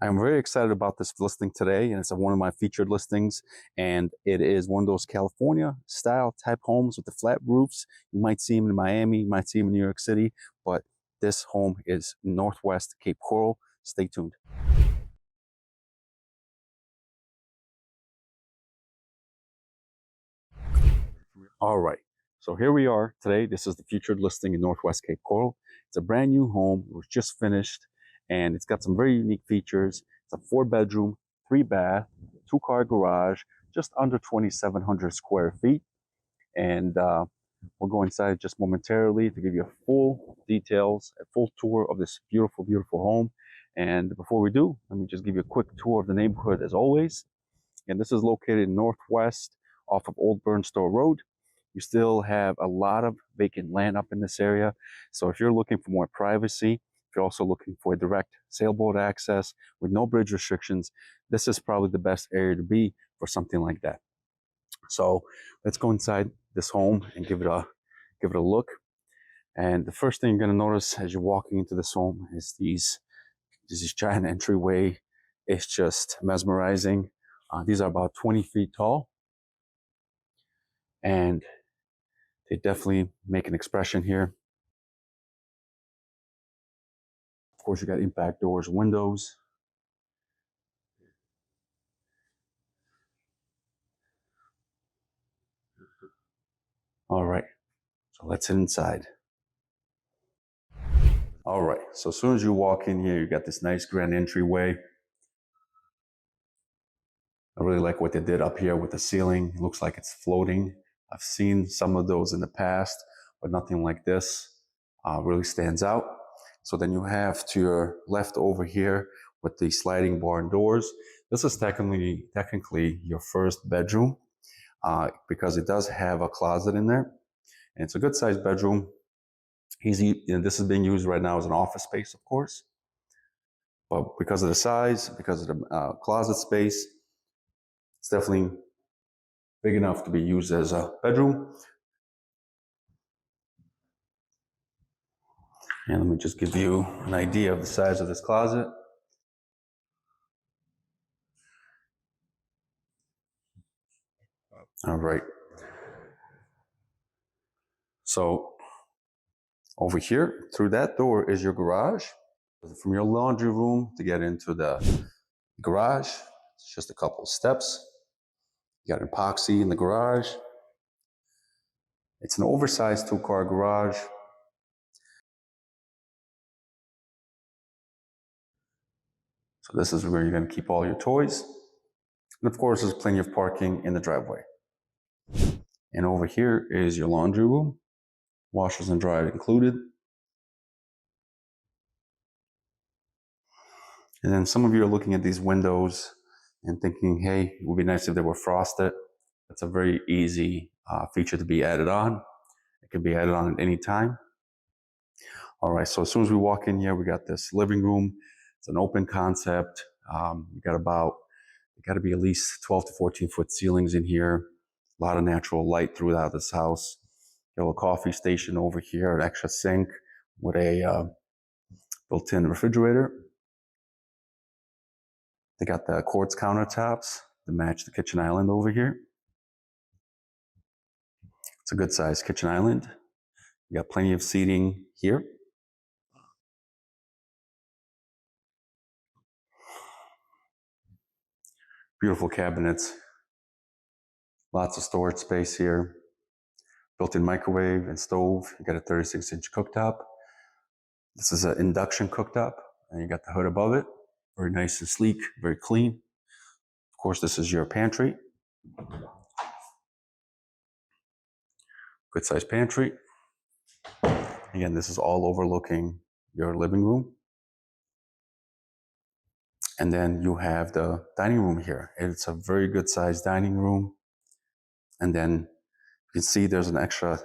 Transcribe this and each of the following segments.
I'm very excited about this listing today, and it's one of my featured listings. And it is one of those California style type homes with the flat roofs. You might see them in Miami, you might see them in New York City, but this home is Northwest Cape Coral. Stay tuned. All right, so here we are today. This is the featured listing in Northwest Cape Coral. It's a brand new home. It was just finished, and it's got some very unique features. It's a 4-bedroom, 3-bath, 2-car garage, just under 2,700 square feet. And we'll go inside just momentarily to give you full details, a full tour of this beautiful, beautiful home. And before we do, let me just give you a quick tour of the neighborhood as always. And this is located northwest off of Old Burnstone Road. You still have a lot of vacant land up in this area. So if you're looking for more privacy, if you're also looking for direct sailboat access with no bridge restrictions, this is probably the best area to be for something like that. So let's go inside this home and give it a look. And the first thing you're going to notice as you're walking into this home is this giant entryway. It's just mesmerizing. These are about 20 feet tall, and they definitely make an expression here. Of course, you got impact doors, windows. All right, so let's head inside. All right, so as soon as you walk in here, you got this nice grand entryway. I really like what they did up here with the ceiling. It looks like it's floating. I've seen some of those in the past, but nothing like this really stands out. So then you have to your left over here with the sliding barn doors. This is technically your first bedroom because it does have a closet in there. And it's a good sized bedroom. Easy, this is being used right now as an office space, of course. But because of the size, because of the closet space, it's definitely big enough to be used as a bedroom. And let me just give you an idea of the size of this closet. All right. So over here, through that door is your garage. From your laundry room to get into the garage, it's just a couple of steps. You got epoxy in the garage. It's an oversized 2-car garage. So this is where you're going to keep all your toys. And of course, there's plenty of parking in the driveway. And over here is your laundry room, washers and dryer included. And then some of you are looking at these windows and thinking, hey, it would be nice if they were frosted. That's a very easy feature to be added on. It can be added on at any time. All right, so as soon as we walk in here, we got this living room. It's an open concept. You got to be at least 12 to 14 foot ceilings in here. A lot of natural light throughout this house. You have a coffee station over here, an extra sink with a built-in refrigerator. They got the quartz countertops to match the kitchen island over here. It's a good sized kitchen island. You got plenty of seating here. Beautiful cabinets. Lots of storage space here. Built-in microwave and stove. You got a 36-inch cooktop. This is an induction cooktop, and you got the hood above it. Very nice and sleek, very clean. Of course, this is your pantry. Good sized pantry. Again, this is all overlooking your living room. And then you have the dining room here. It's a very good sized dining room. And then you can see there's an extra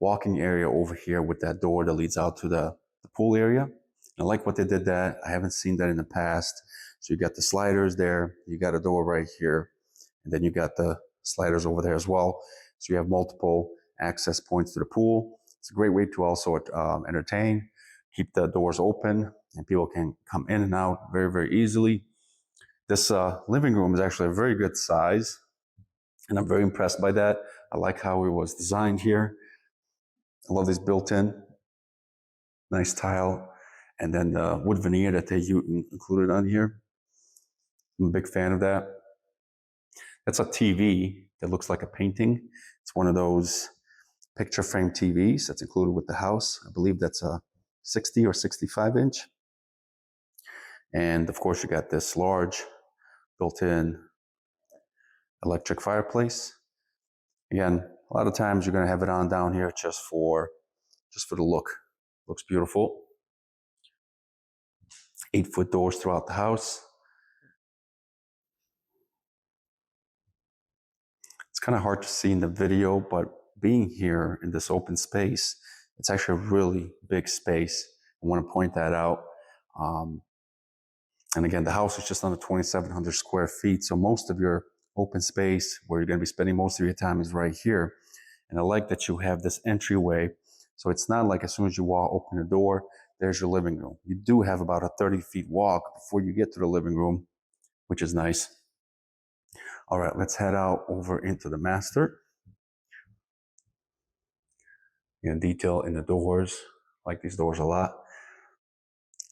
walking area over here with that door that leads out to the pool area. And I like what they did that. I haven't seen that in the past. So you got the sliders there. You got a door right here. And then you got the sliders over there as well. So you have multiple access points to the pool. It's a great way to also entertain, keep the doors open. and people can come in and out very, very easily. This living room is actually a very good size, and I'm very impressed by that. I like how it was designed here. I love this built-in, nice tile, and then the wood veneer that they included on here. I'm a big fan of that. That's a TV that looks like a painting. It's one of those picture frame TVs that's included with the house. I believe that's a 60 or 65 inch. And of course you got this large built-in electric fireplace. Again, a lot of times you're going to have it on down here just for the look. Looks beautiful. 8-foot doors throughout the house. It's kind of hard to see in the video, but being here in this open space, it's actually a really big space. I want to point that out. And again, the house is just under 2,700 square feet. So most of your open space where you're going to be spending most of your time is right here. And I like that you have this entryway. So it's not like as soon as you open the door, there's your living room. You do have about a 30-foot walk before you get to the living room, which is nice. All right, let's head out over into the master. Again, detail in the doors. I like these doors a lot.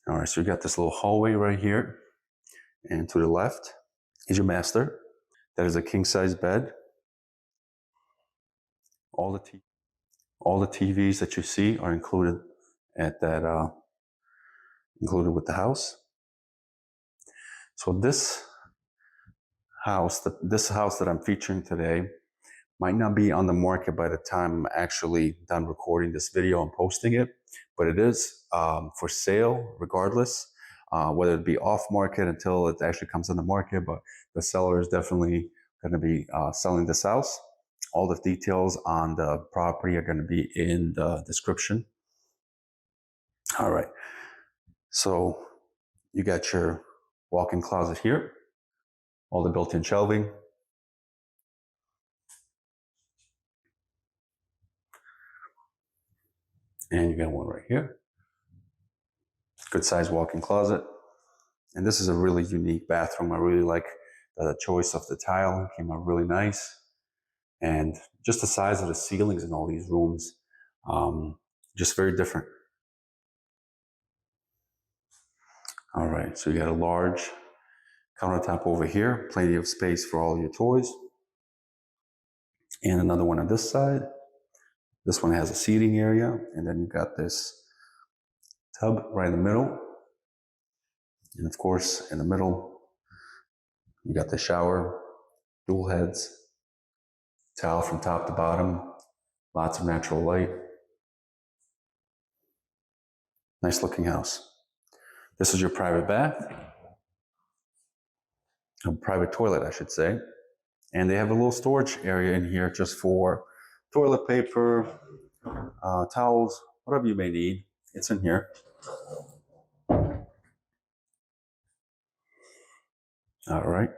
All right, so you got this little hallway right here. And to the left is your master. That is a king-size bed. All the TVs that you see are included at that, included with the house. So this house that I'm featuring today might not be on the market by the time I'm actually done recording this video and posting it, but it is for sale regardless, whether it be off market until it actually comes on the market, but the seller is definitely going to be selling this house. All the details on the property are going to be in the description. All right, so you got your walk-in closet here, all the built-in shelving. And you got one right here. Good size walk-in closet. And this is a really unique bathroom. I really like the choice of the tile. It came out really nice. And just the size of the ceilings in all these rooms, just very different. All right, so you got a large countertop over here, plenty of space for all your toys. And another one on this side. This one has a seating area, and then you got this tub right in the middle. And of course, in the middle, you got the shower, dual heads, tile from top to bottom, lots of natural light. Nice looking house. This is your private bath, a private toilet, I should say. And they have a little storage area in here just for toilet paper, towels, whatever you may need. It's in here. All right.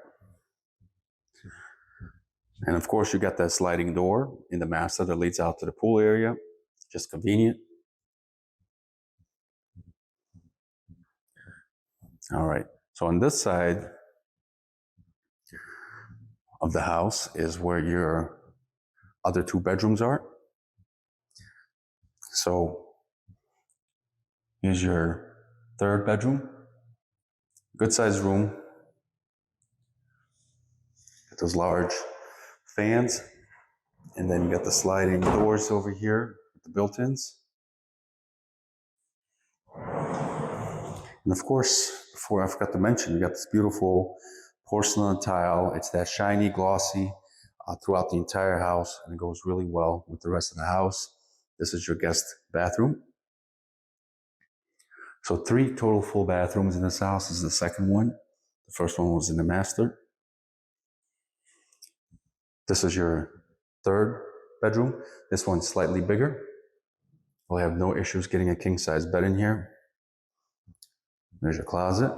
And of course, you got that sliding door in the master that leads out to the pool area. Just convenient. All right. So on this side of the house is where your other 2 bedrooms are. So here's your 3rd bedroom. Good sized room. Got those large fans. And then you got the sliding doors over here with the built-ins. And of course, before I forgot to mention, you got this beautiful porcelain tile. It's that shiny, glossy throughout the entire house, and it goes really well with the rest of the house. This is your guest bathroom. So 3 total full bathrooms in this house. This is the second one. The first one was in the master. This is your 3rd bedroom. This one's slightly bigger. We'll have no issues getting a king-size bed in here. There's your closet.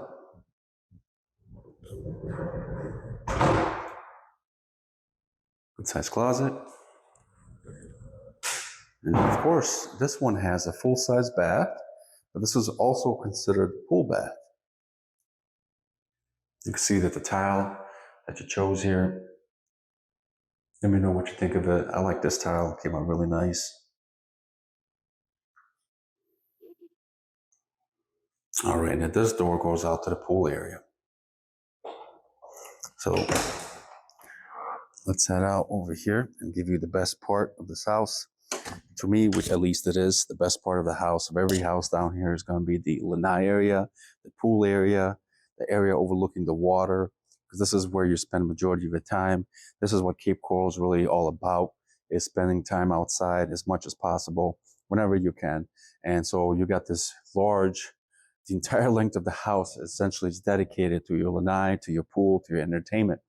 Good size closet. And of course, this one has a full-size bath, But this is also considered pool bath. You can see that the tile that you chose here, let me know what you think of it. I like this tile, it came out really nice. All right, now this door goes out to the pool area. So let's head out over here and give you the best part of this house. To me, which at least it is, the best part of the house, of every house down here, is going to be the lanai area, the pool area, the area overlooking the water, because this is where you spend the majority of your time. This is what Cape Coral is really all about, is spending time outside as much as possible, whenever you can. And so you got this large, the entire length of the house essentially is dedicated to your lanai, to your pool, to your entertainment.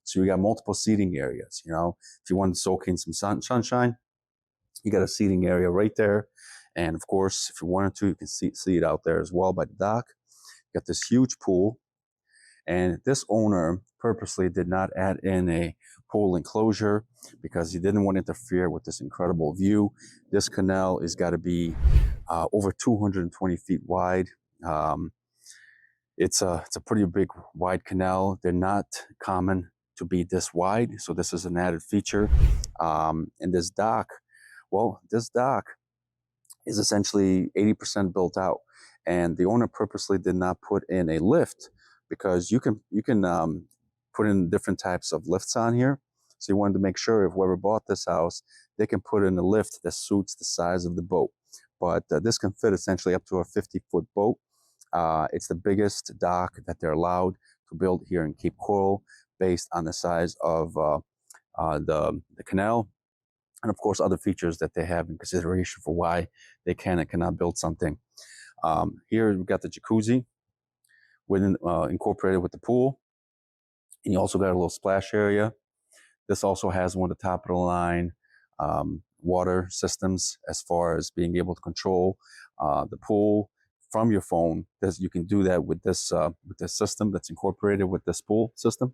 So you got multiple seating areas. You know, if you want to soak in some sunshine, you got a seating area right there. And of course, if you wanted to, you can see it out there as well by the dock. You got this huge pool. And this owner purposely did not add in a pool enclosure because he didn't want to interfere with this incredible view. This canal has got to be over 220 feet wide. It's a pretty big, wide canal. They're not common to be this wide, so this is an added feature. And this dock, well, this dock is essentially 80% built out, and the owner purposely did not put in a lift because you can put in different types of lifts on here. So he wanted to make sure if whoever bought this house, they can put in a lift that suits the size of the boat. But this can fit essentially up to a 50-foot boat. It's the biggest dock that they're allowed to build here in Cape Coral based on the size of the canal, and of course other features that they have in consideration for why they can and cannot build something. Here we've got the jacuzzi incorporated with the pool, and you also got a little splash area. This also has one of the top of the line water systems as far as being able to control the pool from your phone. You can do that with this system that's incorporated with this pool system.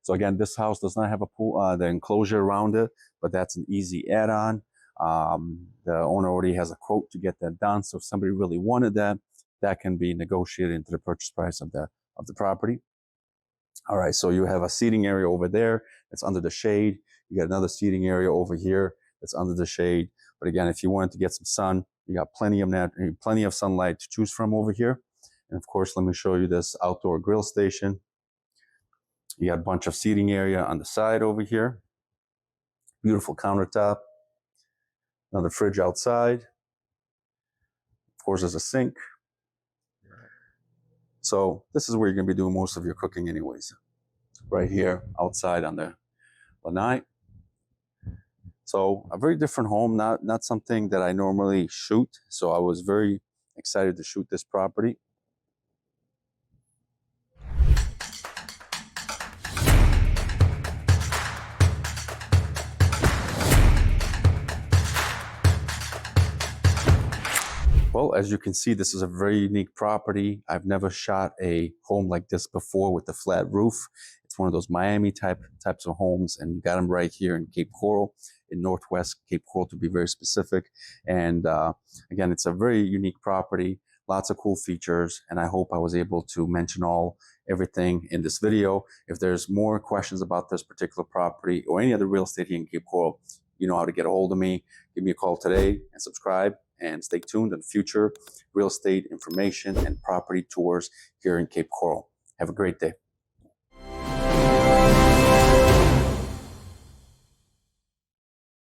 So again, this house does not have a pool, the enclosure around it, but that's an easy add-on. The owner already has a quote to get that done. So if somebody really wanted that, that can be negotiated into the purchase price of the property. All right, so you have a seating area over there that's under the shade. You got another seating area over here that's under the shade. But again, if you wanted to get some sun, you got plenty of sunlight to choose from over here. And of course, let me show you this outdoor grill station. You got a bunch of seating area on the side over here. Beautiful countertop. Another fridge outside. Of course, there's a sink. So this is where you're going to be doing most of your cooking anyways. Right here outside on the lanai. So a very different home, not something that I normally shoot. So I was very excited to shoot this property. Well, as you can see, this is a very unique property. I've never shot a home like this before with a flat roof. It's one of those Miami types of homes, and you got them right here in Cape Coral, in Northwest Cape Coral to be very specific. And again, it's a very unique property, lots of cool features, and I hope I was able to mention everything in this video. If there's more questions about this particular property or any other real estate here in Cape Coral, you know how to get a hold of me. Give me a call today and subscribe, and stay tuned on future real estate information and property tours here in Cape Coral. Have a great day.